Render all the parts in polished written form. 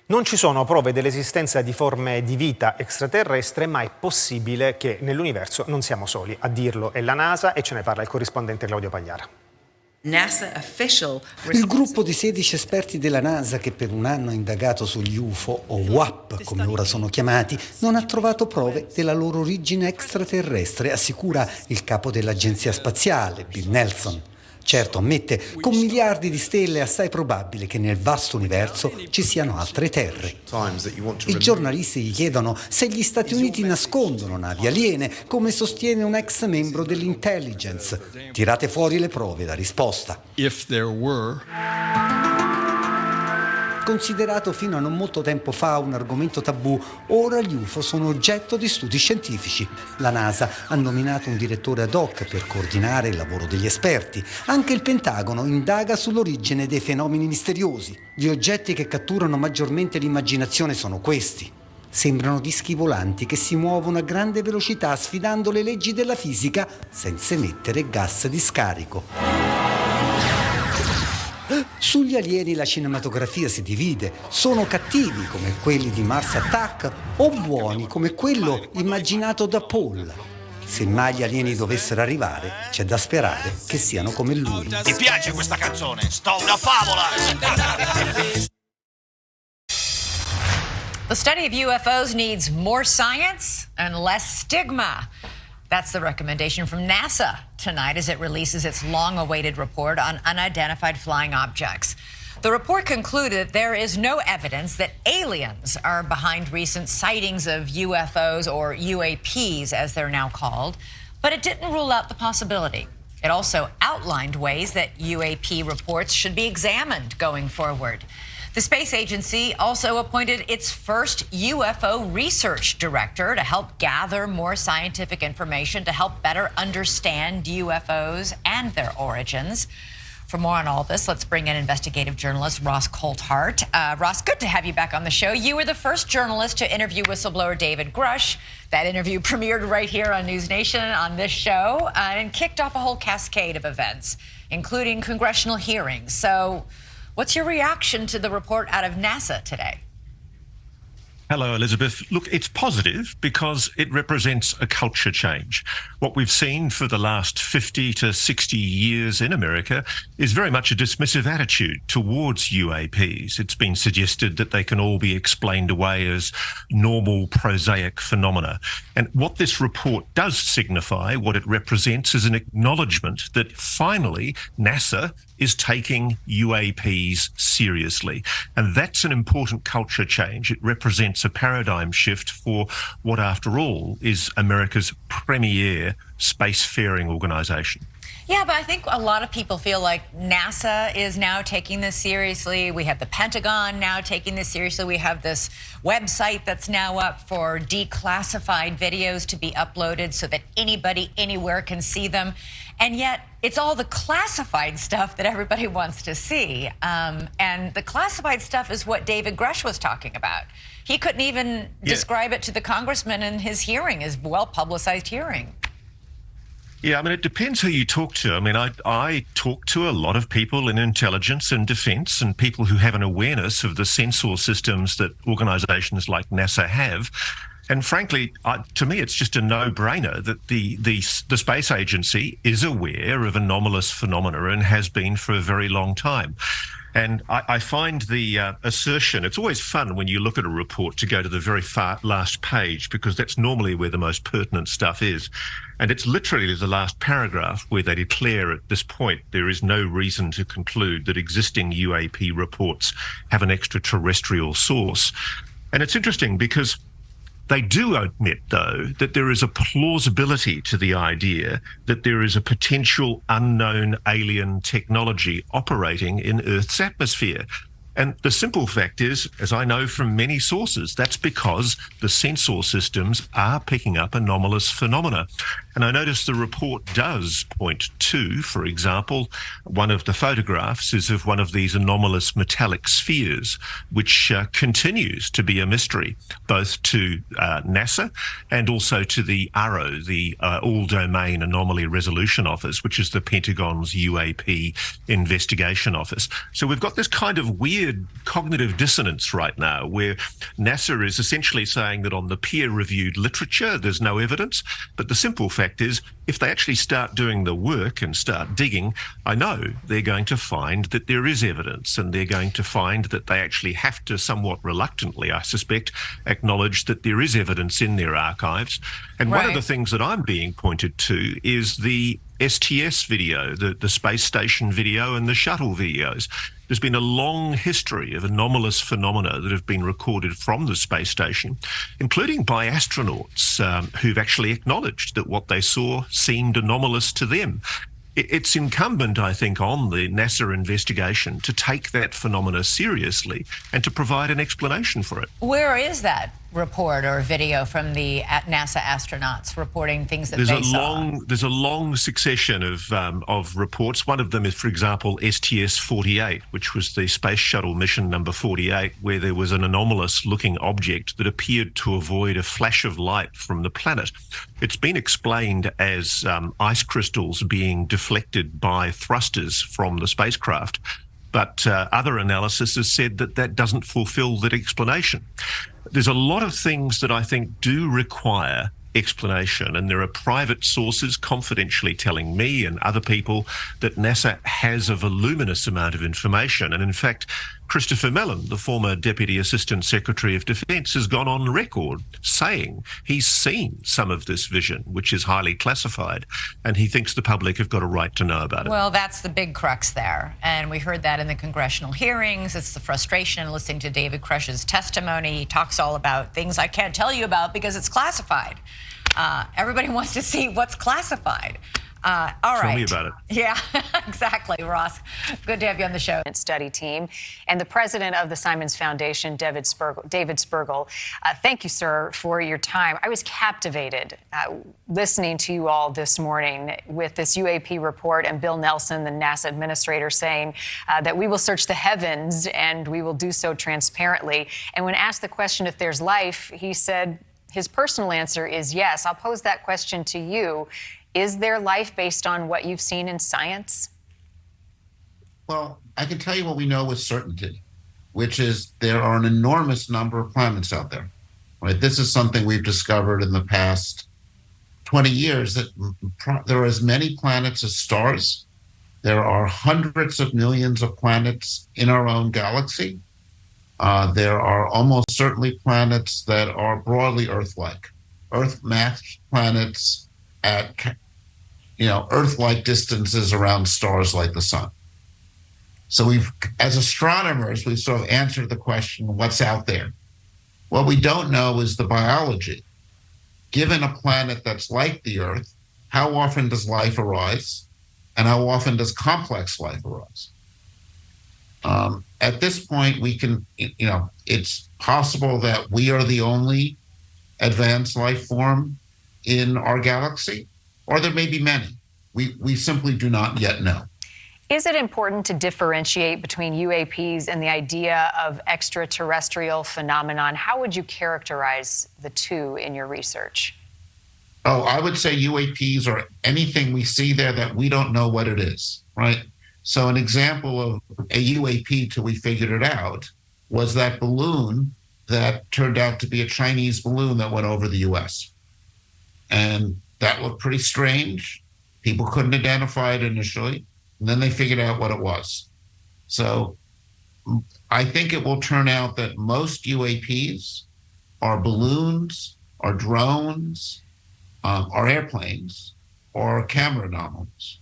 Non ci sono prove dell'esistenza di forme di vita extraterrestre, ma è possibile che nell'universo non siamo soli. A dirlo è la NASA e ce ne parla il corrispondente Claudio Pagliara. Il gruppo di 16 esperti della NASA che per un anno ha indagato sugli UFO, o WAP come ora sono chiamati, non ha trovato prove della loro origine extraterrestre, assicura il capo dell'agenzia spaziale, Bill Nelson. Certo, ammette, con miliardi di stelle è assai probabile che nel vasto universo ci siano altre terre. I giornalisti gli chiedono se gli Stati Uniti nascondono navi aliene, come sostiene un ex membro dell'intelligence. Tirate fuori le prove, la risposta. Considerato fino a non molto tempo fa un argomento tabù, ora gli UFO sono oggetto di studi scientifici. La NASA ha nominato un direttore ad hoc per coordinare il lavoro degli esperti. Anche il Pentagono indaga sull'origine dei fenomeni misteriosi. Gli oggetti che catturano maggiormente l'immaginazione sono questi. Sembrano dischi volanti che si muovono a grande velocità sfidando le leggi della fisica senza emettere gas di scarico. Sugli alieni la cinematografia si divide. Sono cattivi come quelli di Mars Attack o buoni come quello immaginato da Paul. Se mai gli alieni dovessero arrivare, c'è da sperare che siano come lui. Mi piace questa canzone, sto una favola! The study of UFOs needs more science and less stigma. That's the recommendation from NASA tonight as it releases its long-awaited report on unidentified flying objects. The report concluded there is no evidence that aliens are behind recent sightings of UFOs, or UAPs as they're now called, but it didn't rule out the possibility. It also outlined ways that UAP reports should be examined going forward. The space agency also appointed its first UFO research director to help gather more scientific information to help better understand UFOs and their origins. For more on all this, let's bring in investigative journalist Ross Coulthart. Ross, good to have you back on the show. You were the first journalist to interview whistleblower David Grush. That interview premiered right here on News Nation on this show and kicked off a whole cascade of events, including congressional hearings. So what's your reaction to the report out of NASA today? Hello, Elizabeth. Look, it's positive because it represents a culture change. What we've seen for the last 50 to 60 years in America is very much a dismissive attitude towards UAPs. It's been suggested that they can all be explained away as normal, prosaic phenomena. And what this report does signify, what it represents, is an acknowledgement that finally NASA is taking UAPs seriously. And that's an important culture change. It represents a paradigm shift for what, after all, is America's premier spacefaring organisation. Yeah, but I think a lot of people feel like NASA is now taking this seriously. We have the Pentagon now taking this seriously. We have this website that's now up for declassified videos to be uploaded so that anybody anywhere can see them. And yet it's all the classified stuff that everybody wants to see. And the classified stuff is what David Grush was talking about. He couldn't even describe it to the congressman in his hearing, his well-publicized hearing. Yeah, I mean, it depends who you talk to. I mean, I talk to a lot of people in intelligence and defence and people who have an awareness of the censor systems that organisations like NASA have. And frankly, to me, it's just a no-brainer that the space agency is aware of anomalous phenomena and has been for a very long time. And I find the assertion, it's always fun when you look at a report to go to the very last page, because that's normally where the most pertinent stuff is. And it's literally the last paragraph where they declare at this point there is no reason to conclude that existing UAP reports have an extraterrestrial source. And it's interesting because they do admit, though, that there is a plausibility to the idea that there is a potential unknown alien technology operating in Earth's atmosphere. And the simple fact is, as I know from many sources, that's because the sensor systems are picking up anomalous phenomena. And I notice the report does point to, for example, one of the photographs is of one of these anomalous metallic spheres, which continues to be a mystery, both to NASA and also to the ARRO, the All-Domain Anomaly Resolution Office, which is the Pentagon's UAP investigation office. So we've got this kind of weird cognitive dissonance right now, where NASA is essentially saying that on the peer-reviewed literature, there's no evidence. But the simple fact is, if they actually start doing the work and start digging, I know they're going to find that there is evidence, and they're going to find that they actually have to, somewhat reluctantly, I suspect, acknowledge that there is evidence in their archives. And one of the things that I'm being pointed to is the STS video, the space station video and the shuttle videos. There's been a long history of anomalous phenomena that have been recorded from the space station, including by astronauts who've actually acknowledged that what they saw seemed anomalous to them. It's incumbent, I think, on the NASA investigation to take that phenomena seriously and to provide an explanation for it. Where is that report or video from the NASA astronauts reporting things that they saw? There's a long succession of reports. One of them is, for example, STS-48, which was the Space Shuttle mission number 48, where there was an anomalous-looking object that appeared to avoid a flash of light from the planet. It's been explained as ice crystals being deflected by thrusters from the spacecraft, but other analysis has said that that doesn't fulfill that explanation. There's a lot of things that I think do require explanation, and there are private sources confidentially telling me and other people that NASA has a voluminous amount of information. And in fact, Christopher Mellon, the former Deputy Assistant Secretary of Defence, has gone on record saying he's seen some of this vision, which is highly classified, and he thinks the public have got a right to know about it. Well, that's the big crux there, and we heard that in the congressional hearings. It's the frustration listening to David Crush's testimony. He talks all about things I can't tell you about because it's classified. Everybody wants to see what's classified. All right. Tell me about it. Yeah, exactly, Ross. Good to have you on the show. Study team and the president of the Simons Foundation, David Spergel. Thank you, sir, for your time. I was captivated listening to you all this morning with this UAP report and Bill Nelson, the NASA administrator, saying that we will search the heavens and we will do so transparently. And when asked the question if there's life, he said his personal answer is yes. I'll pose that question to you. Is there life based on what you've seen in science? Well, I can tell you what we know with certainty, which is there are an enormous number of planets out there. Right? This is something we've discovered in the past 20 years, that there are as many planets as stars. There are hundreds of millions of planets in our own galaxy. There are almost certainly planets that are broadly Earth-like, Earth-matched planets at Earth-like distances around stars like the sun. So as astronomers, we've sort of answered the question, what's out there? What we don't know is the biology. Given a planet that's like the Earth, how often does life arise? And how often does complex life arise? At this point, we can, it's possible that we are the only advanced life form in our galaxy, or there may be many. We simply do not yet know. Is it important to differentiate between UAPs and the idea of extraterrestrial phenomenon? How would you characterize the two in your research? Oh, I would say UAPs are anything we see there that we don't know what it is, right? So an example of a UAP till we figured it out was that balloon that turned out to be a Chinese balloon that went over the US. And that looked pretty strange. People couldn't identify it initially, and then they figured out what it was. So I think it will turn out that most UAPs are balloons, are drones, are airplanes, or camera anomalies.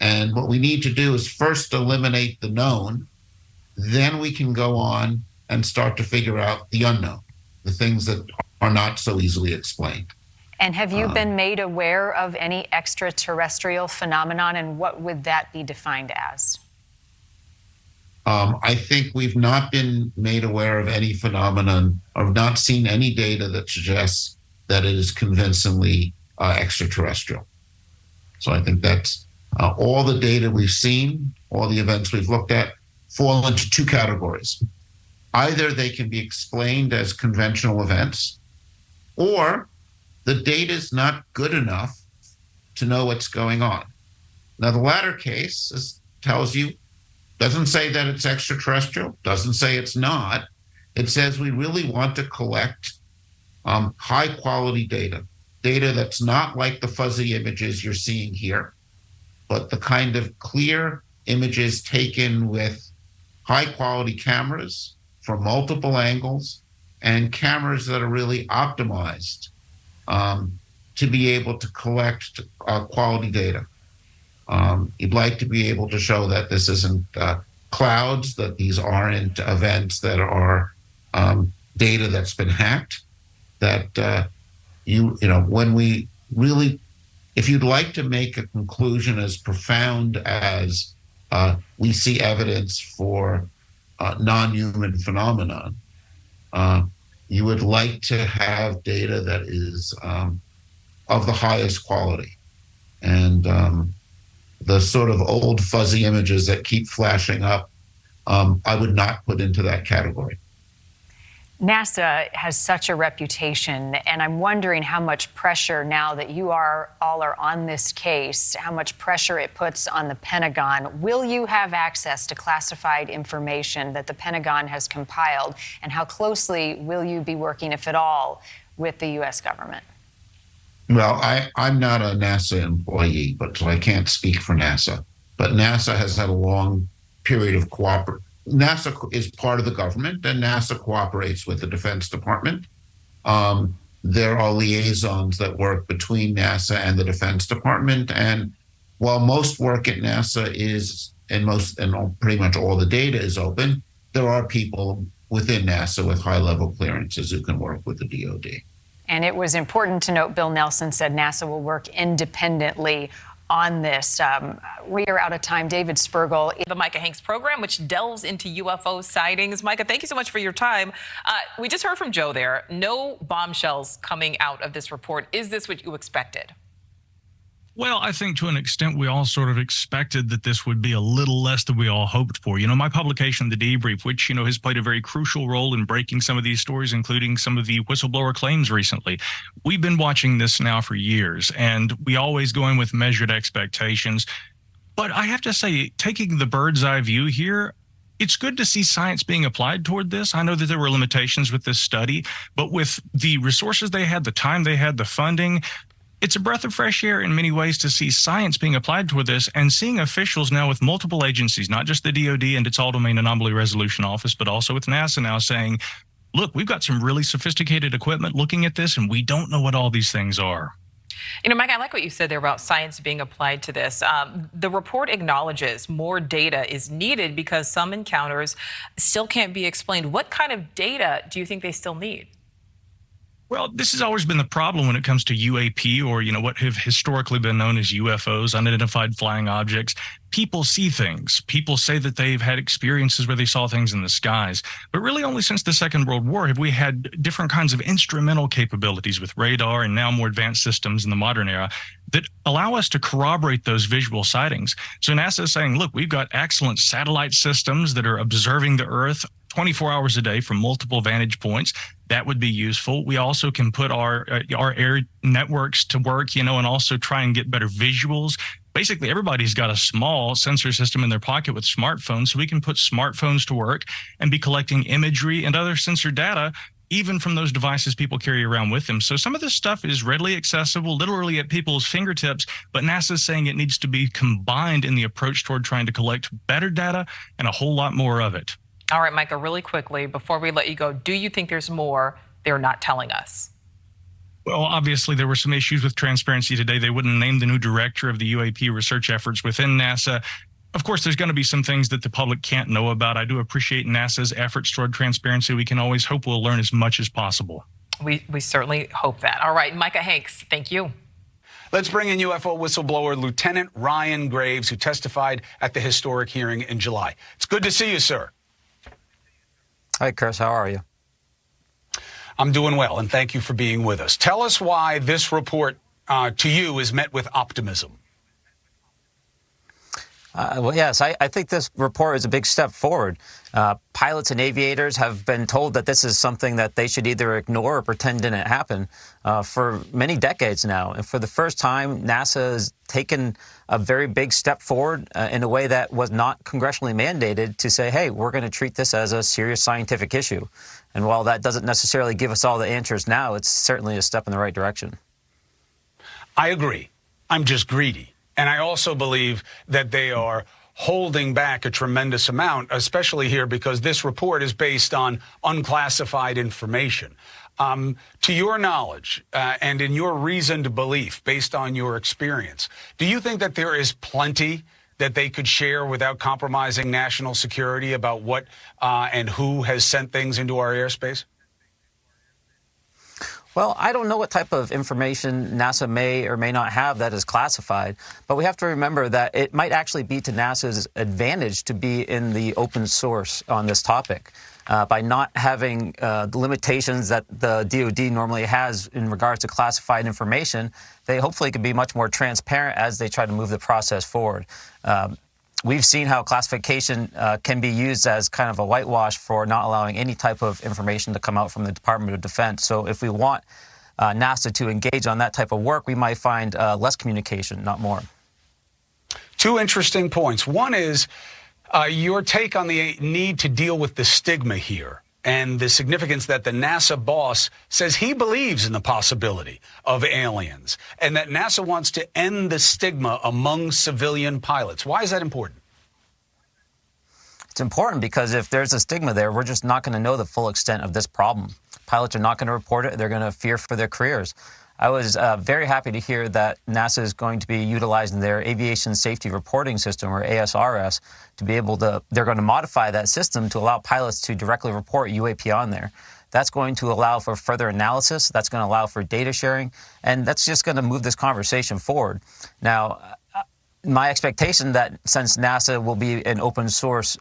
And what we need to do is first eliminate the known, then we can go on and start to figure out the unknown, the things that are not so easily explained. And have you been made aware of any extraterrestrial phenomenon, and what would that be defined as? I think we've not been made aware of any phenomenon, or not seen any data that suggests that it is convincingly extraterrestrial. So I think that's all the data we've seen, all the events we've looked at, fall into two categories. Either they can be explained as conventional events, or the data is not good enough to know what's going on. Now, the latter case tells you, doesn't say that it's extraterrestrial, doesn't say it's not. It says we really want to collect high quality data that's not like the fuzzy images you're seeing here, but the kind of clear images taken with high quality cameras from multiple angles and cameras that are really optimized to be able to collect quality data. You'd like to be able to show that this isn't clouds, that these aren't events that are data that's been hacked, that when we really, if you'd like to make a conclusion as profound as we see evidence for non-human phenomenon, you would like to have data that is of the highest quality. And the sort of old fuzzy images that keep flashing up, I would not put into that category. NASA has such a reputation, and I'm wondering how much pressure, now that you all are on this case, how much pressure it puts on the Pentagon. Will you have access to classified information that the Pentagon has compiled, and how closely will you be working, if at all, with the U.S. government? Well, I'm not a NASA employee, so I can't speak for NASA. But NASA has had a long period of cooperation. NASA is part of the government, and NASA cooperates with the Defense Department. There are liaisons that work between NASA and the Defense Department. And while most work at NASA is, and pretty much all the data is open, there are people within NASA with high-level clearances who can work with the DoD. And it was important to note, Bill Nelson said NASA will work independently on this. We are out of time. David Spergel. The Micah Hanks program, which delves into UFO sightings. Micah, thank you so much for your time. We just heard from Joe there. No bombshells coming out of this report. Is this what you expected? Well, I think to an extent we all sort of expected that this would be a little less than we all hoped for. My publication, The Debrief, which, has played a very crucial role in breaking some of these stories, including some of the whistleblower claims recently. We've been watching this now for years, and we always go in with measured expectations. But I have to say, taking the bird's eye view here, it's good to see science being applied toward this. I know that there were limitations with this study, but with the resources they had, the time they had, the funding, it's a breath of fresh air in many ways to see science being applied toward this, and seeing officials now with multiple agencies, not just the DoD and its All-Domain Anomaly Resolution Office, but also with NASA now saying, look, we've got some really sophisticated equipment looking at this, and we don't know what all these things are. Mike, I like what you said there about science being applied to this. The report acknowledges more data is needed because some encounters still can't be explained. What kind of data do you think they still need? Well, this has always been the problem when it comes to UAP, or, what have historically been known as UFOs, unidentified flying objects. People see things. People say that they've had experiences where they saw things in the skies. But really only since the Second World War have we had different kinds of instrumental capabilities with radar and now more advanced systems in the modern era that allow us to corroborate those visual sightings. So NASA is saying, look, we've got excellent satellite systems that are observing the Earth 24 hours a day from multiple vantage points. That would be useful. We also can put our air networks to work, and also try and get better visuals. Basically, everybody's got a small sensor system in their pocket with smartphones, so we can put smartphones to work and be collecting imagery and other sensor data, even from those devices people carry around with them. So some of this stuff is readily accessible, literally at people's fingertips, but NASA is saying it needs to be combined in the approach toward trying to collect better data and a whole lot more of it. All right, Micah, really quickly, before we let you go, do you think there's more they're not telling us? Well, obviously, there were some issues with transparency today. They wouldn't name the new director of the UAP research efforts within NASA. Of course, there's going to be some things that the public can't know about. I do appreciate NASA's efforts toward transparency. We can always hope we'll learn as much as possible. We certainly hope that. All right, Micah Hanks, thank you. Let's bring in UFO whistleblower Lieutenant Ryan Graves, who testified at the historic hearing in July. It's good to see you, sir. Hi, Chris. How are you? I'm doing well, and thank you for being with us. Tell us why this report to you is met with optimism? Well, yes, I think this report is a big step forward. Pilots and aviators have been told that this is something that they should either ignore or pretend didn't happen for many decades now. And for the first time, NASA has taken a very big step forward in a way that was not congressionally mandated to say, hey, we're going to treat this as a serious scientific issue. And while that doesn't necessarily give us all the answers now, it's certainly a step in the right direction. I agree. I'm just greedy. And I also believe that they are holding back a tremendous amount, especially here because this report is based on unclassified information. To your knowledge and in your reasoned belief, based on your experience, do you think that there is plenty that they could share without compromising national security about what and who has sent things into our airspace? Well, I don't know what type of information NASA may or may not have that is classified, but we have to remember that it might actually be to NASA's advantage to be in the open source on this topic. By not having the limitations that the DoD normally has in regards to classified information, they hopefully can be much more transparent as they try to move the process forward. We've seen how classification can be used as kind of a whitewash for not allowing any type of information to come out from the Department of Defense. So if we want NASA to engage on that type of work, we might find less communication, not more. Two interesting points. One is your take on the need to deal with the stigma here and the significance that the NASA boss says he believes in the possibility of aliens and that NASA wants to end the stigma among civilian pilots. Why is that important? It's important because if there's a stigma there, we're just not going to know the full extent of this problem. Pilots are not going to report it. They're going to fear for their careers. I was very happy to hear that NASA is going to be utilizing their Aviation Safety Reporting System, or ASRS, to be able to, they're going to modify that system to allow pilots to directly report UAP on there. That's going to allow for further analysis. That's going to allow for data sharing. And that's just going to move this conversation forward. Now, my expectation that since NASA will be an open source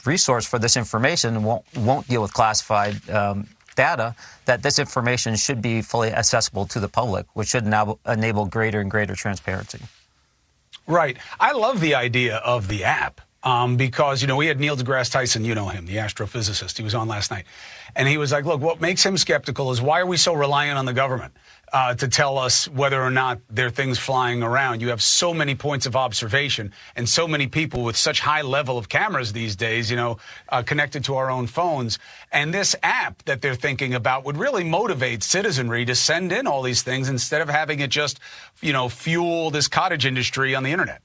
resource for this information, won't deal with classified data, that this information should be fully accessible to the public, which should now enable greater and greater transparency. Right. I love the idea of the app because, you know, we had Neil deGrasse Tyson, you know him, the astrophysicist. He was on last night. And he was like, look, what makes him skeptical is why are we so reliant on the government to tell us whether or not there are things flying around? You have so many points of observation and so many people with such high level of cameras these days, you know, connected to our own phones. And this app that they're thinking about would really motivate citizenry to send in all these things instead of having it just, you know, fuel this cottage industry on the internet.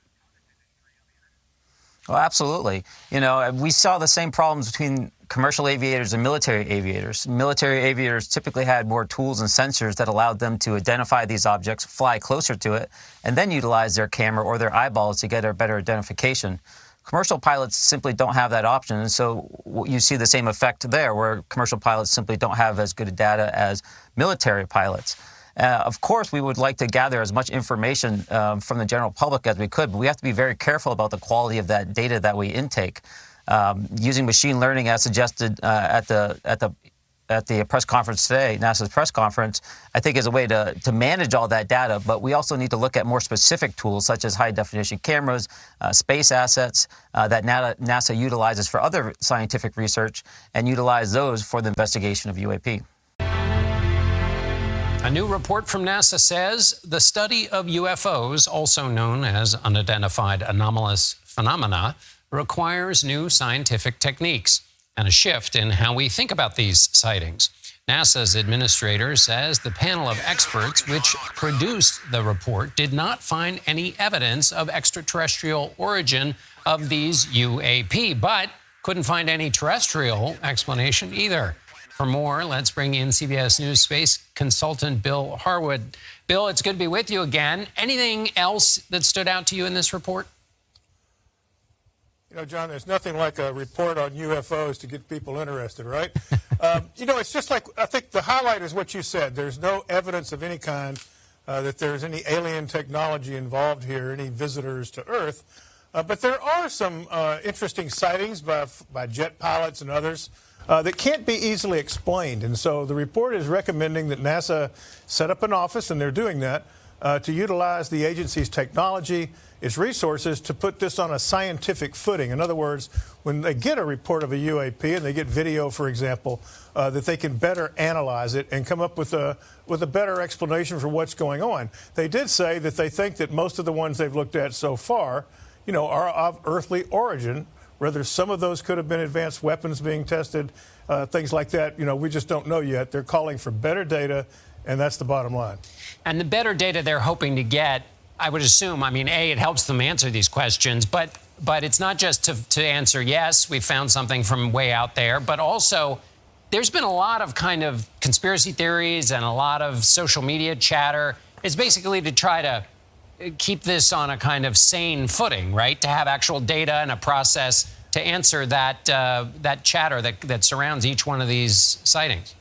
Well, absolutely. You know, we saw the same problems between commercial aviators and military aviators. Military aviators typically had more tools and sensors that allowed them to identify these objects, fly closer to it, and then utilize their camera or their eyeballs to get a better identification. Commercial pilots simply don't have that option, and so you see the same effect there, where commercial pilots simply don't have as good data as military pilots. Of course, we would like to gather as much information from the general public as we could, but we have to be very careful about the quality of that data that we intake. Using machine learning, as suggested at the press conference today, NASA's press conference, I think is a way to manage all that data. But we also need to look at more specific tools, such as high-definition cameras, space assets that NASA utilizes for other scientific research, and utilize those for the investigation of UAP. A new report from NASA says the study of UFOs, also known as unidentified anomalous phenomena, requires new scientific techniques and a shift in how we think about these sightings. NASA's administrator says the panel of experts which produced the report did not find any evidence of extraterrestrial origin of these UAP, but couldn't find any terrestrial explanation either. For more, let's bring in CBS News space consultant Bill Harwood. Bill, it's good to be with you again. Anything else that stood out to you in this report? You know, John, there's nothing like a report on UFOs to get people interested, right? You know, it's just like, I think the highlight is what you said. There's no evidence of any kind that there's any alien technology involved here, any visitors to Earth. But there are some interesting sightings by jet pilots and others that can't be easily explained. And so the report is recommending that NASA set up an office, and they're doing that, to utilize the agency's technology, its resources, to put this on a scientific footing. In other words, when they get a report of a UAP and they get video, for example, that they can better analyze it and come up with a better explanation for what's going on. They did say that they think that most of the ones they've looked at so far, are of earthly origin. Whether some of those could have been advanced weapons being tested, things like that, we just don't know yet. They're calling for better data, and that's the bottom line. And the better data they're hoping to get, I would assume, it helps them answer these questions, but it's not just to answer, yes, we found something from way out there, but also there's been a lot of kind of conspiracy theories and a lot of social media chatter. It's basically to try to keep this on a kind of sane footing, right? To have actual data and a process to answer that chatter that surrounds each one of these sightings.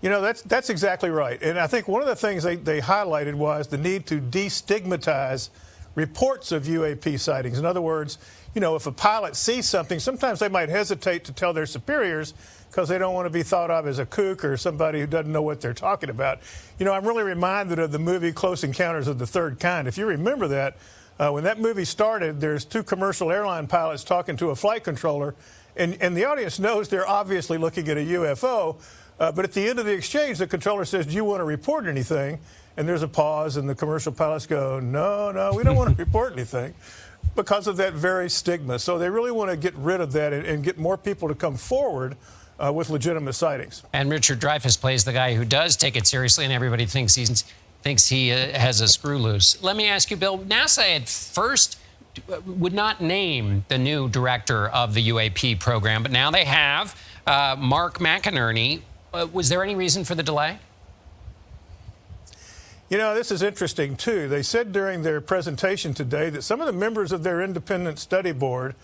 That's exactly right. And I think one of the things they highlighted was the need to destigmatize reports of UAP sightings. In other words, if a pilot sees something, sometimes they might hesitate to tell their superiors because they don't want to be thought of as a kook or somebody who doesn't know what they're talking about. I'm really reminded of the movie Close Encounters of the Third Kind. If you remember that, when that movie started, there's two commercial airline pilots talking to a flight controller, and the audience knows they're obviously looking at a UFO, but at the end of the exchange, the controller says, "Do you want to report anything?" And there's a pause, and the commercial pilots go, no, we don't want to report anything, because of that very stigma. So they really want to get rid of that and get more people to come forward with legitimate sightings. And Richard Dreyfuss plays the guy who does take it seriously, and everybody thinks he has a screw loose. Let me ask you, Bill, NASA at first would not name the new director of the UAP program, but now they have Mark McInerney. Was there any reason for the delay? This is interesting, too. They said during their presentation today that some of the members of their independent study board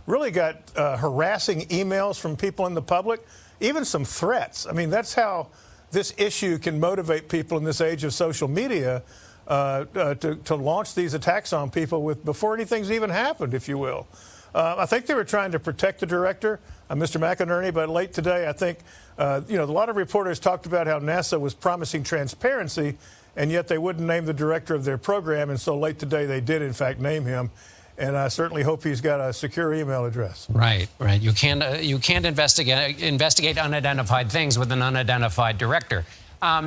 really got harassing emails from people in the public, even some threats. That's how this issue can motivate people in this age of social media to launch these attacks on people before anything's even happened, if you will. I think they were trying to protect the director, Mr. McInerney, but late today, I think, a lot of reporters talked about how NASA was promising transparency, and yet they wouldn't name the director of their program, and so late today they did, in fact, name him. And I certainly hope he's got a secure email address. Right. You can't investigate unidentified things with an unidentified director.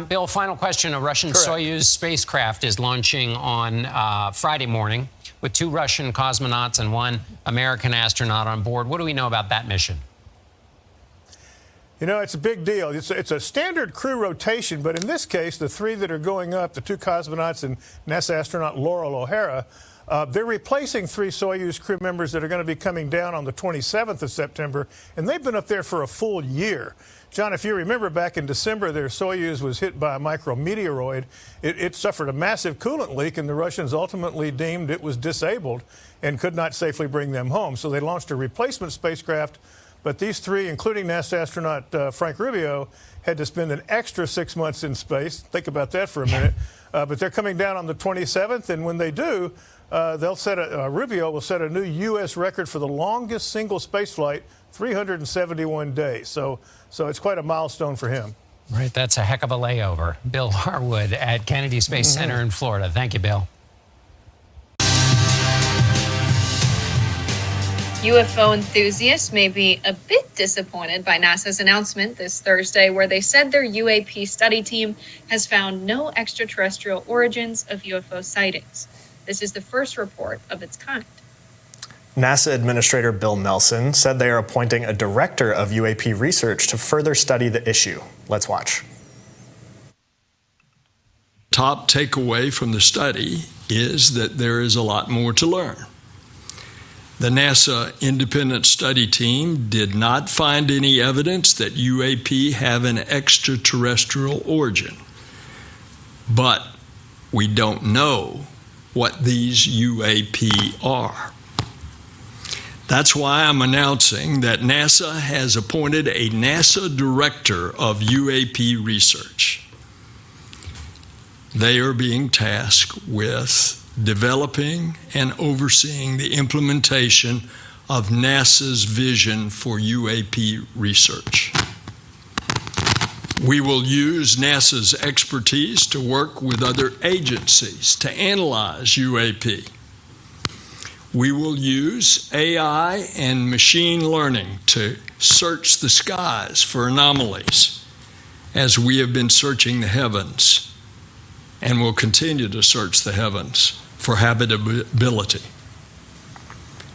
Bill, final question. A Russian Soyuz spacecraft is launching on Friday morning with 2 Russian cosmonauts and 1 American astronaut on board. What do we know about that mission? It's a big deal. It's a standard crew rotation, but in this case, the 3 that are going up, the 2 cosmonauts and NASA astronaut Laurel O'Hara, they're replacing 3 Soyuz crew members that are going to be coming down on the 27th of September, and they've been up there for a full year. John, if you remember, back in December, their Soyuz was hit by a micrometeoroid. It suffered a massive coolant leak, and the Russians ultimately deemed it was disabled and could not safely bring them home. So they launched a replacement spacecraft, but these 3, including NASA astronaut Frank Rubio, had to spend an extra 6 months in space. Think about that for a minute. But they're coming down on the 27th, and when they do, Rubio will set a new U.S. record for the longest single space flight, 371 days. So it's quite a milestone for him. Right, that's a heck of a layover. Bill Harwood at Kennedy Space Center in Florida. Thank you, Bill. UFO enthusiasts may be a bit disappointed by NASA's announcement this Thursday, where they said their UAP study team has found no extraterrestrial origins of UFO sightings. This is the first report of its kind. NASA Administrator Bill Nelson said they are appointing a director of UAP research to further study the issue. Let's watch. Top takeaway from the study is that there is a lot more to learn. The NASA independent study team did not find any evidence that UAP have an extraterrestrial origin. But we don't know what these UAP are. That's why I'm announcing that NASA has appointed a NASA director of UAP research. They are being tasked with developing and overseeing the implementation of NASA's vision for UAP research. We will use NASA's expertise to work with other agencies to analyze UAP. We will use AI and machine learning to search the skies for anomalies, as we have been searching the heavens and will continue to search the heavens for habitability.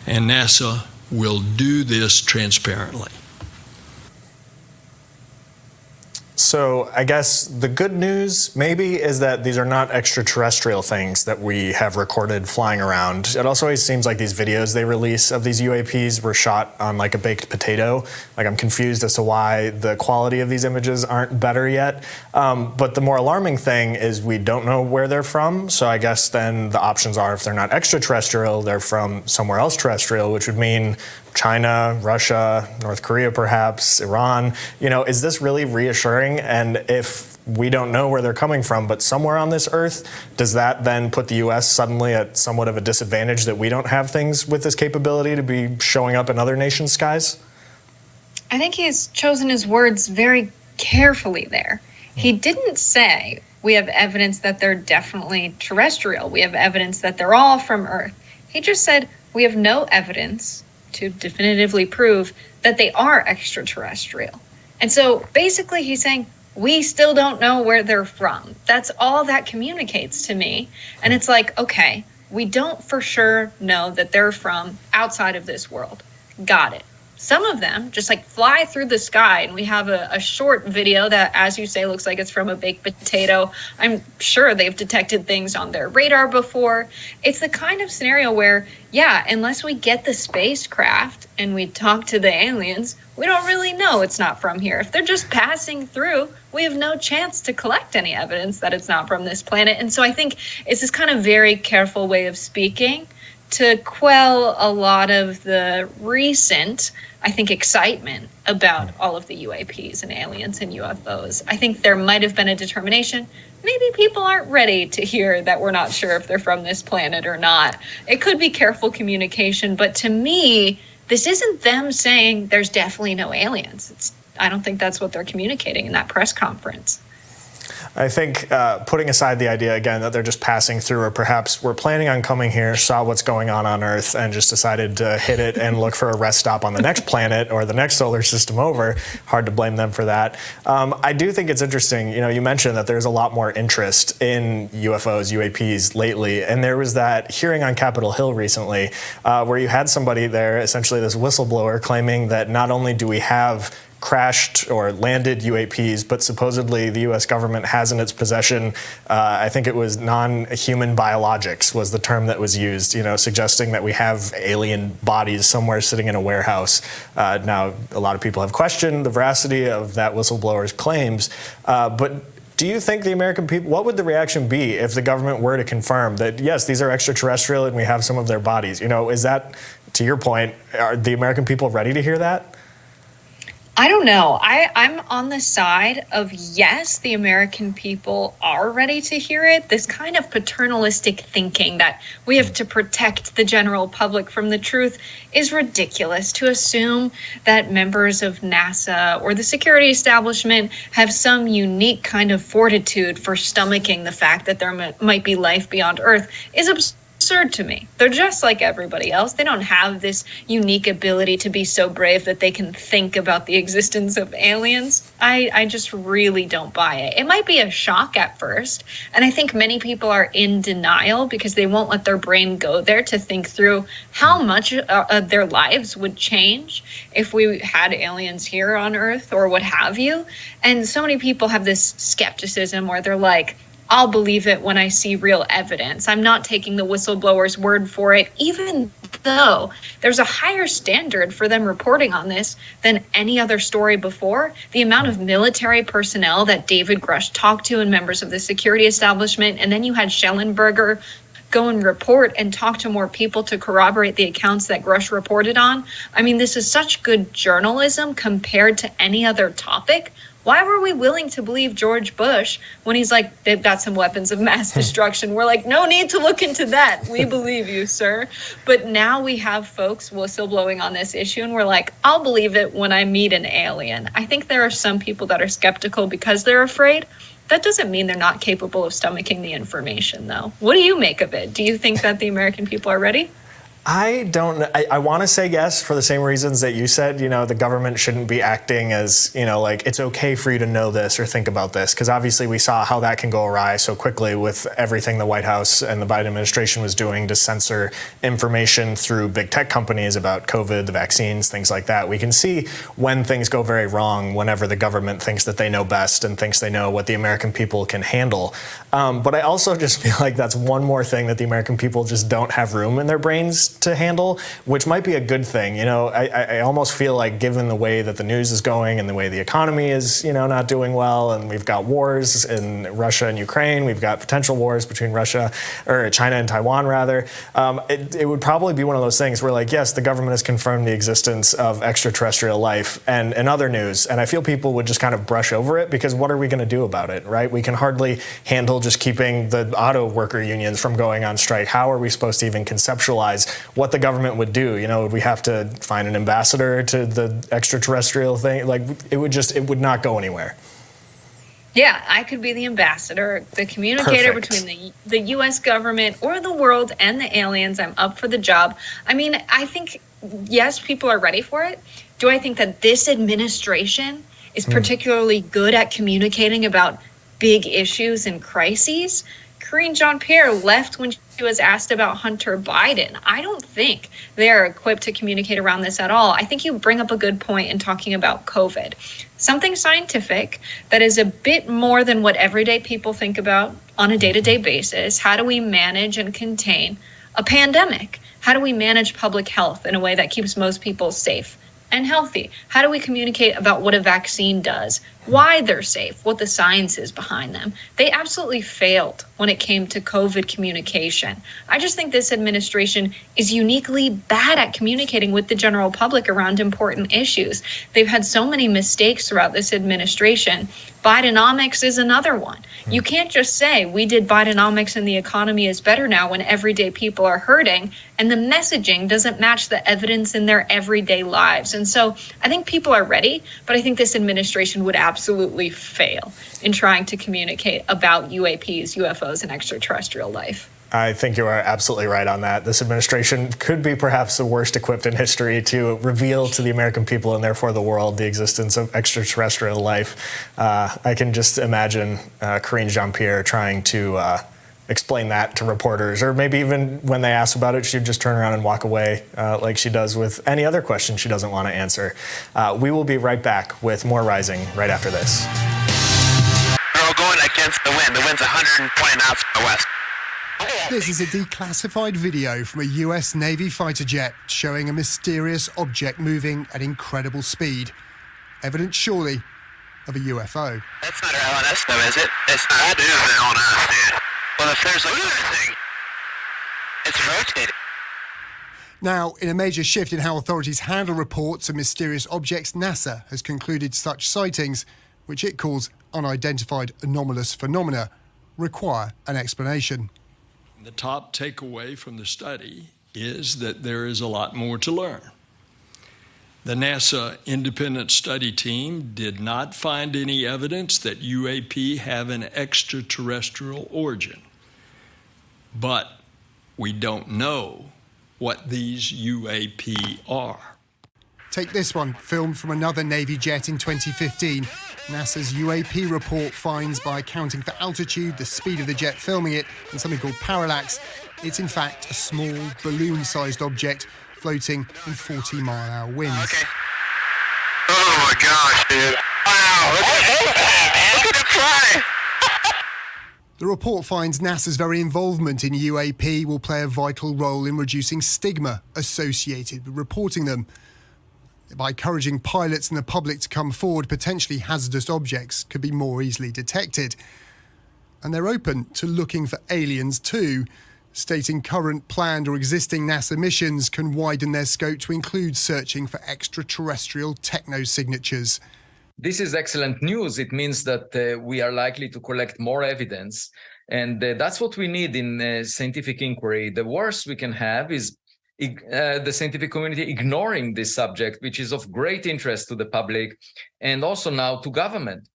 And NASA will do this transparently. So I guess the good news maybe is that these are not extraterrestrial things that we have recorded flying around. It also always seems like these videos they release of these UAPs were shot on like a baked potato. Like I'm confused as to why the quality of these images aren't better yet. But the more alarming thing is we don't know where they're from. So I guess then the options are if they're not extraterrestrial, they're from somewhere else terrestrial, which would mean China, Russia, North Korea perhaps, Iran. You know, is this really reassuring? And if we don't know where they're coming from, but somewhere on this earth, does that then put the U.S. suddenly at somewhat of a disadvantage that we don't have things with this capability to be showing up in other nations' skies? I think he's chosen his words very carefully there. He didn't say we have evidence that they're definitely terrestrial. We have evidence that they're all from Earth. He just said we have no evidence to definitively prove that they are extraterrestrial. And so basically he's saying, we still don't know where they're from. That's all that communicates to me. And it's like, okay, we don't for sure know that they're from outside of this world. Got it. Some of them just like fly through the sky, and we have a short video that, as you say, looks like it's from a baked potato. I'm sure they've detected things on their radar before. It's the kind of scenario where, yeah, unless we get the spacecraft and we talk to the aliens, we don't really know it's not from here. If they're just passing through, we have no chance to collect any evidence that it's not from this planet. And so I think it's this kind of very careful way of speaking to quell a lot of the recent, I think, excitement about all of the UAPs and aliens and UFOs. I think there might have been a determination. Maybe people aren't ready to hear that we're not sure if they're from this planet or not. It could be careful communication, but to me, this isn't them saying there's definitely no aliens. I don't think that's what they're communicating in that press conference. I think putting aside the idea, again, that they're just passing through, or perhaps we're planning on coming here, saw what's going on Earth, and just decided to hit it and look for a rest stop on the next planet or the next solar system over. Hard to blame them for that. I do think it's interesting, you know, you mentioned that there's a lot more interest in UFOs, UAPs lately, and there was that hearing on Capitol Hill recently where you had somebody there, essentially this whistleblower, claiming that not only do we have crashed or landed UAPs, but supposedly the U.S. government has in its possession, I think it was non-human biologics was the term that was used, you know, suggesting that we have alien bodies somewhere sitting in a warehouse. Now, a lot of people have questioned the veracity of that whistleblower's claims, but do you think the American people, what would the reaction be if the government were to confirm that, yes, these are extraterrestrial and we have some of their bodies? You know, is that, to your point, are the American people ready to hear that? I don't know. I'm on the side of, yes, the American people are ready to hear it. This kind of paternalistic thinking that we have to protect the general public from the truth is ridiculous. To assume that members of NASA or the security establishment have some unique kind of fortitude for stomaching the fact that there might be life beyond Earth is absurd to me. They're just like everybody else. They don't have this unique ability to be so brave that they can think about the existence of aliens. I just really don't buy it. It might be a shock at first, and I think many people are in denial because they won't let their brain go there to think through how much of their lives would change if we had aliens here on Earth or what have you. And so many people have this skepticism where they're like, I'll believe it when I see real evidence. I'm not taking the whistleblower's word for it, even though there's a higher standard for them reporting on this than any other story before. The amount of military personnel that David Grush talked to and members of the security establishment, and then you had Schellenberger go and report and talk to more people to corroborate the accounts that Grush reported on. I mean, this is such good journalism compared to any other topic. Why were we willing to believe George Bush when he's like, they've got some weapons of mass destruction? We're like, no need to look into that. We believe you, sir. But now we have folks whistleblowing on this issue, and we're like, I'll believe it when I meet an alien. I think there are some people that are skeptical because they're afraid. That doesn't mean they're not capable of stomaching the information, though. What do you make of it? Do you think that the American people are ready? I don't. I want to say yes for the same reasons that you said. You know, the government shouldn't be acting as, you know, like it's okay for you to know this or think about this, because obviously we saw how that can go awry so quickly with everything the White House and the Biden administration was doing to censor information through big tech companies about COVID, the vaccines, things like that. We can see when things go very wrong whenever the government thinks that they know best and thinks they know what the American people can handle. But I also just feel like that's one more thing that the American people just don't have room in their brains to handle, which might be a good thing. You know, I almost feel like, given the way that the news is going and the way the economy is, you know, not doing well, and we've got wars in Russia and Ukraine, we've got potential wars between China and Taiwan, rather. It would probably be one of those things where, like, yes, the government has confirmed the existence of extraterrestrial life and other news, and I feel people would just kind of brush over it, because what are we going to do about it, right? We can hardly handle just keeping the auto worker unions from going on strike. How are we supposed to even conceptualize what the government would do? You know, would we have to find an ambassador to the extraterrestrial thing? Like, it would not go anywhere. Yeah, I could be the ambassador, the communicator between the U.S. government or the world and the aliens. I'm up for the job. I mean, I think, yes, people are ready for it. Do I think that this administration is particularly good at communicating about big issues and crises? Karine Jean-Pierre left when she was asked about Hunter Biden. I don't think they're equipped to communicate around this at all. I think you bring up a good point in talking about COVID. Something scientific that is a bit more than what everyday people think about on a day-to-day basis. How do we manage and contain a pandemic? How do we manage public health in a way that keeps most people safe and healthy? How do we communicate about what a vaccine does, why they're safe, what the science is behind them? They absolutely failed when it came to COVID communication. I just think this administration is uniquely bad at communicating with the general public around important issues. They've had so many mistakes throughout this administration. Bidenomics is another one. You can't just say we did Bidenomics and the economy is better now when everyday people are hurting and the messaging doesn't match the evidence in their everyday lives. And so I think people are ready, but I think this administration would absolutely fail in trying to communicate about UAPs, UFOs, and extraterrestrial life. I think you are absolutely right on that. This administration could be perhaps the worst equipped in history to reveal to the American people and therefore the world the existence of extraterrestrial life. I can just imagine Karine Jean-Pierre trying to explain that to reporters, or maybe even when they ask about it, she'd just turn around and walk away like she does with any other question she doesn't want to answer. We will be right back with more Rising right after this. We're all going against the wind. The wind's 120 knots from the west. This is a declassified video from a US Navy fighter jet showing a mysterious object moving at incredible speed. Evidence, surely, of a UFO. That's not our LNS, though, is it? It's not. That is an LNS, dude. Well, if there's another thing, it's rotating. Now, in a major shift in how authorities handle reports of mysterious objects, NASA has concluded such sightings, which it calls unidentified anomalous phenomena, require an explanation. The top takeaway from the study is that there is a lot more to learn. The NASA independent study team did not find any evidence that UAP have an extraterrestrial origin. But we don't know what these UAP are. Take this one, filmed from another Navy jet in 2015. NASA's UAP report finds, by accounting for altitude, the speed of the jet filming it, and something called parallax, it's in fact a small balloon-sized object floating in 40-mile-an-hour winds. Okay. Oh my gosh, dude. Wow, look at that, man. Look at it fly. The report finds NASA's very involvement in UAP will play a vital role in reducing stigma associated with reporting them. By encouraging pilots and the public to come forward, potentially hazardous objects could be more easily detected. And they're open to looking for aliens too, stating current planned or existing NASA missions can widen their scope to include searching for extraterrestrial techno-signatures. This is excellent news. It means that we are likely to collect more evidence. And that's what we need in scientific inquiry. The worst we can have is the scientific community ignoring this subject, which is of great interest to the public and also now to government.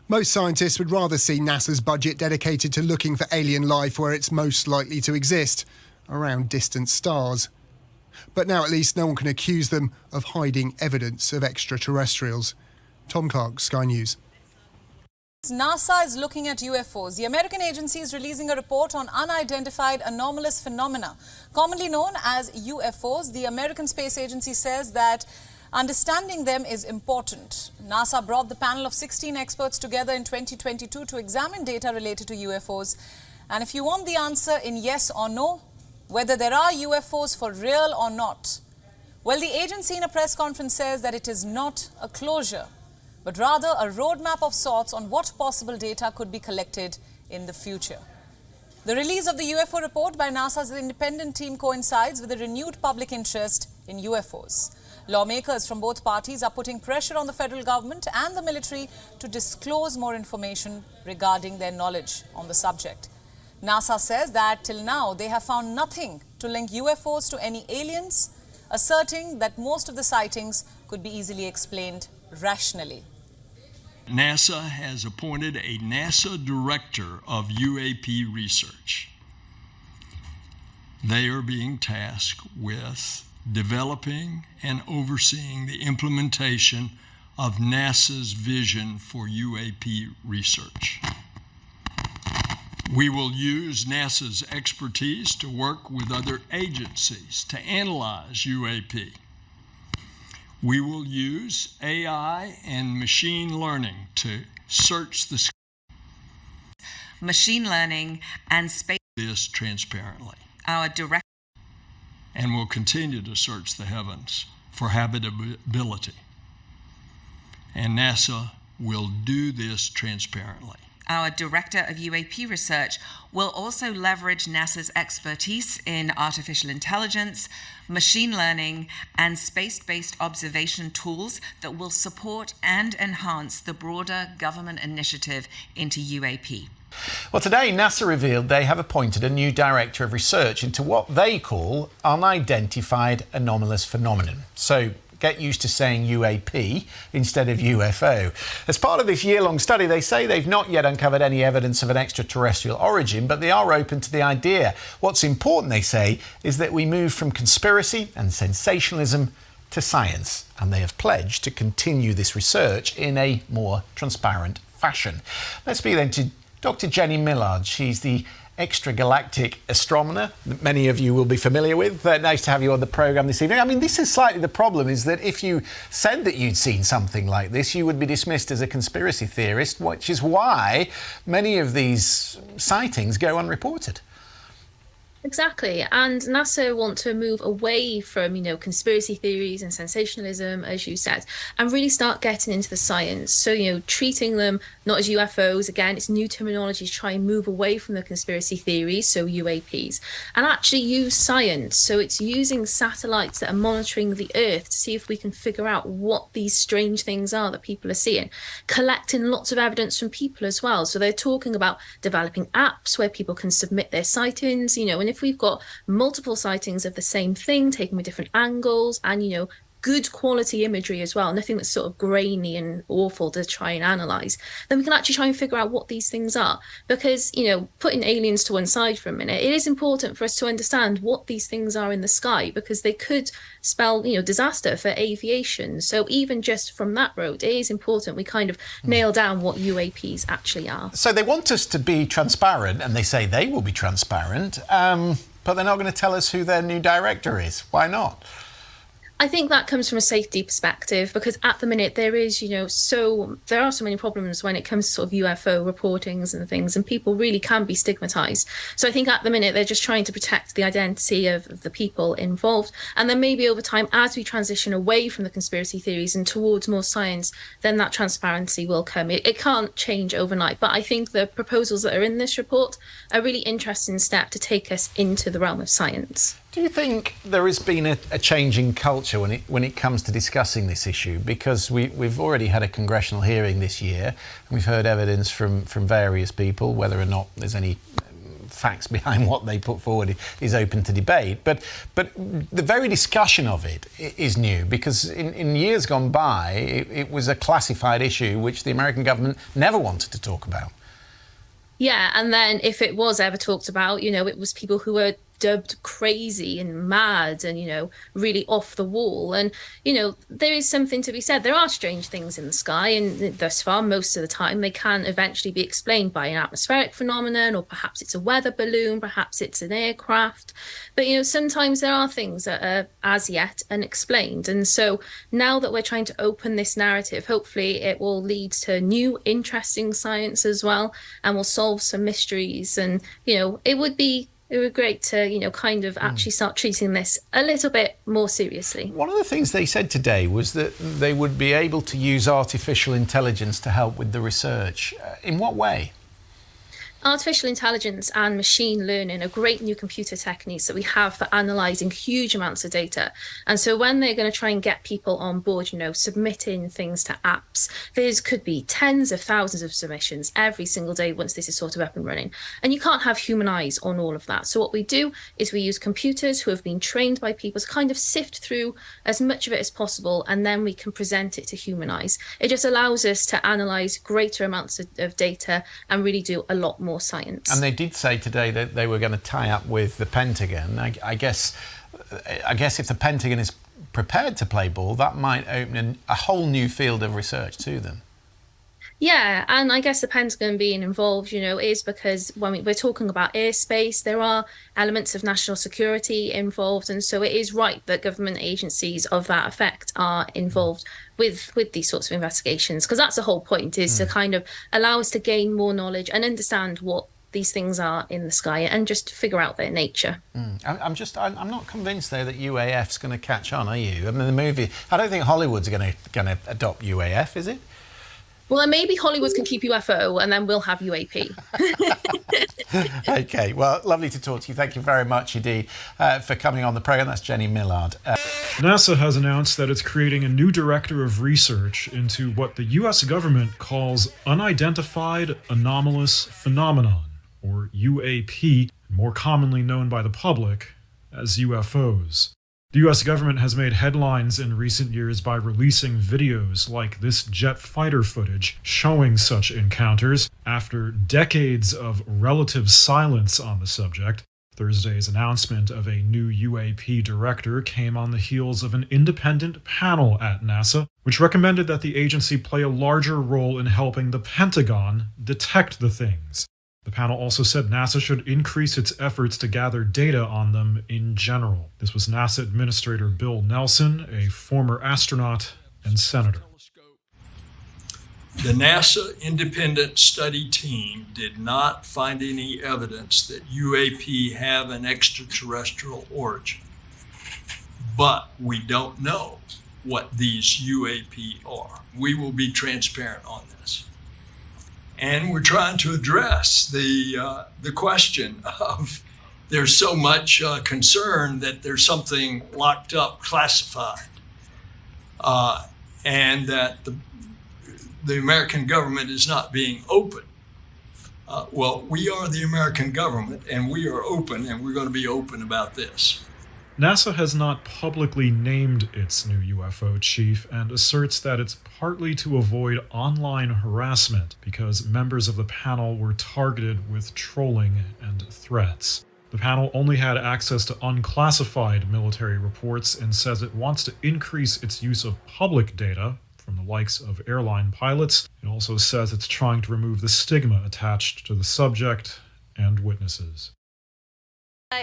Most scientists would rather see NASA's budget dedicated to looking for alien life where it's most likely to exist, around distant stars. But now at least no one can accuse them of hiding evidence of extraterrestrials. Tom Clark, Sky News. NASA is looking at UFOs. The American agency is releasing a report on unidentified anomalous phenomena, commonly known as UFOs. The American Space Agency says that understanding them is important. NASA brought the panel of 16 experts together in 2022 to examine data related to UFOs. And if you want the answer in yes or no, whether there are UFOs for real or not, well, the agency in a press conference says that it is not a closure, but rather a roadmap of sorts on what possible data could be collected in the future. The release of the UFO report by NASA's independent team coincides with a renewed public interest in UFOs. Lawmakers from both parties are putting pressure on the federal government and the military to disclose more information regarding their knowledge on the subject. NASA says that till now they have found nothing to link UFOs to any aliens, asserting that most of the sightings could be easily explained rationally. NASA has appointed a NASA director of UAP research. They are being tasked with developing and overseeing the implementation of NASA's vision for UAP research. We will use NASA's expertise to work with other agencies to analyze UAP. We will use AI and machine learning to search the sky. Machine learning and space This transparently. Our direct And will continue to search the heavens for habitability. And NASA will do this transparently. Our Director of UAP Research will also leverage NASA's expertise in artificial intelligence, machine learning, and space-based observation tools that will support and enhance the broader government initiative into UAP. Well, today NASA revealed they have appointed a new director of research into what they call unidentified anomalous phenomenon. So get used to saying UAP instead of UFO. As part of this year-long study, they say they've not yet uncovered any evidence of an extraterrestrial origin, but they are open to the idea. What's important, they say, is that we move from conspiracy and sensationalism to science, and they have pledged to continue this research in a more transparent fashion. Let's speak then to Dr. Jenny Millard. She's the extragalactic astronomer that many of you will be familiar with. Nice to have you on the programme this evening. I mean, this is slightly the problem, is that if you said that you'd seen something like this, you would be dismissed as a conspiracy theorist, which is why many of these sightings go unreported. Exactly. And NASA want to move away from, conspiracy theories and sensationalism, as you said, and really start getting into the science. So, treating them not as UFOs, again, it's new terminology to try and move away from the conspiracy theories, so UAPs, and actually use science. So it's using satellites that are monitoring the Earth to see if we can figure out what these strange things are that people are seeing, collecting lots of evidence from people as well. So they're talking about developing apps where people can submit their sightings, and if we've got multiple sightings of the same thing taken with different angles and, good quality imagery as well, nothing that's sort of grainy and awful to try and analyze, then we can actually try and figure out what these things are. Because, putting aliens to one side for a minute, it is important for us to understand what these things are in the sky, because they could spell, disaster for aviation. So even just from that road, it is important we kind of nail down what UAPs actually are. So they want us to be transparent, and they say they will be transparent, but they're not going to tell us who their new director is. Why not? I think that comes from a safety perspective, because at the minute there is, there are so many problems when it comes to sort of UFO reportings and things, and people really can be stigmatized. So I think at the minute they're just trying to protect the identity of the people involved. And then maybe over time, as we transition away from the conspiracy theories and towards more science, then that transparency will come. It can't change overnight, but I think the proposals that are in this report are a really interesting step to take us into the realm of science. Do you think there has been a change in culture when it comes to discussing this issue? Because we've already had a congressional hearing this year, and we've heard evidence from various people. Whether or not there's any facts behind what they put forward is open to debate. But the very discussion of it is new, because in years gone by, it was a classified issue which the American government never wanted to talk about. Yeah, and then if it was ever talked about, it was people who were dubbed crazy and mad and, really off the wall. And, there is something to be said. There are strange things in the sky, and thus far, most of the time, they can eventually be explained by an atmospheric phenomenon, or perhaps it's a weather balloon, perhaps it's an aircraft. But, sometimes there are things that are as yet unexplained. And so now that we're trying to open this narrative, hopefully it will lead to new, interesting science as well, and will solve some mysteries. And, it would be great to, kind of actually start treating this a little bit more seriously. One of the things they said today was that they would be able to use artificial intelligence to help with the research. In what way? Artificial intelligence and machine learning are great new computer techniques that we have for analysing huge amounts of data. And so when they're going to try and get people on board, submitting things to apps, there could be tens of thousands of submissions every single day once this is sort of up and running. And you can't have human eyes on all of that. So what we do is we use computers who have been trained by people to kind of sift through as much of it as possible, and then we can present it to human eyes. It just allows us to analyse greater amounts of data and really do a lot more science. And they did say today that they were going to tie up with the Pentagon. I guess if the Pentagon is prepared to play ball, that might open a whole new field of research to them. Yeah, and I guess the Pentagon being involved, is because when we're talking about airspace, there are elements of national security involved, and so it is right that government agencies of that effect are involved with these sorts of investigations, because that's the whole point, is to kind of allow us to gain more knowledge and understand what these things are in the sky and just figure out their nature. I'm not convinced though that UAF's going to catch on, are you? I mean, the movie, I don't think Hollywood's going to adopt UAF, is it? Well, then maybe Hollywood can keep UFO and then we'll have UAP. Okay, well, lovely to talk to you. Thank you very much indeed for coming on the programme. That's Jenny Millard. NASA has announced that it's creating a new director of research into what the U.S. government calls unidentified anomalous phenomenon, or UAP, more commonly known by the public as UFOs. The U.S. government has made headlines in recent years by releasing videos like this jet fighter footage showing such encounters after decades of relative silence on the subject. Thursday's announcement of a new UAP director came on the heels of an independent panel at NASA, which recommended that the agency play a larger role in helping the Pentagon detect the things. The panel also said NASA should increase its efforts to gather data on them in general. This was NASA Administrator Bill Nelson, a former astronaut and senator. The NASA independent study team did not find any evidence that UAP have an extraterrestrial origin. But we don't know what these UAP are. We will be transparent on this. And we're trying to address the question of there's so much concern that there's something locked up, classified, and that the American government is not being open. Well, we are the American government, and we are open, and we're going to be open about this. NASA has not publicly named its new UFO chief and asserts that it's partly to avoid online harassment because members of the panel were targeted with trolling and threats. The panel only had access to unclassified military reports and says it wants to increase its use of public data from the likes of airline pilots. It also says it's trying to remove the stigma attached to the subject and witnesses.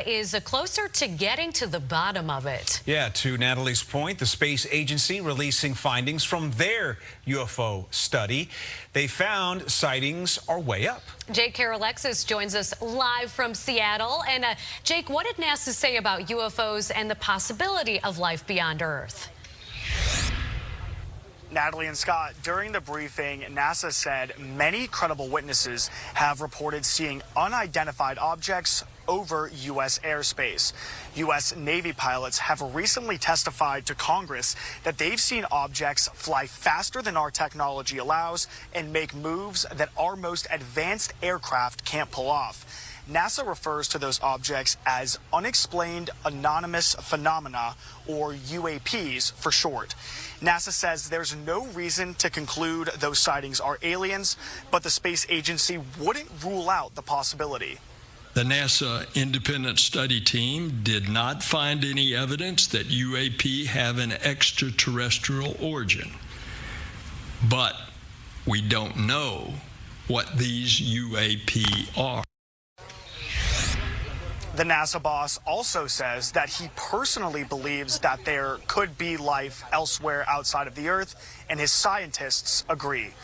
Is closer to getting to the bottom of it. Yeah, to Natalie's point, the space agency releasing findings from their UFO study. They found sightings are way up. Jake Karalexis joins us live from Seattle. And Jake, what did NASA say about UFOs and the possibility of life beyond Earth? Natalie and Scott, during the briefing, NASA said many credible witnesses have reported seeing unidentified objects over U.S. airspace. U.S. Navy pilots have recently testified to Congress that they've seen objects fly faster than our technology allows and make moves that our most advanced aircraft can't pull off. NASA refers to those objects as unexplained anomalous phenomena, or UAPs for short. NASA says there's no reason to conclude those sightings are aliens, but the space agency wouldn't rule out the possibility. The NASA independent study team did not find any evidence that UAP have an extraterrestrial origin. But we don't know what these UAP are. The NASA boss also says that he personally believes that there could be life elsewhere outside of the Earth, and his scientists agree.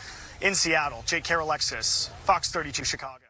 In Seattle, Jake Karalexis, Fox 32 Chicago.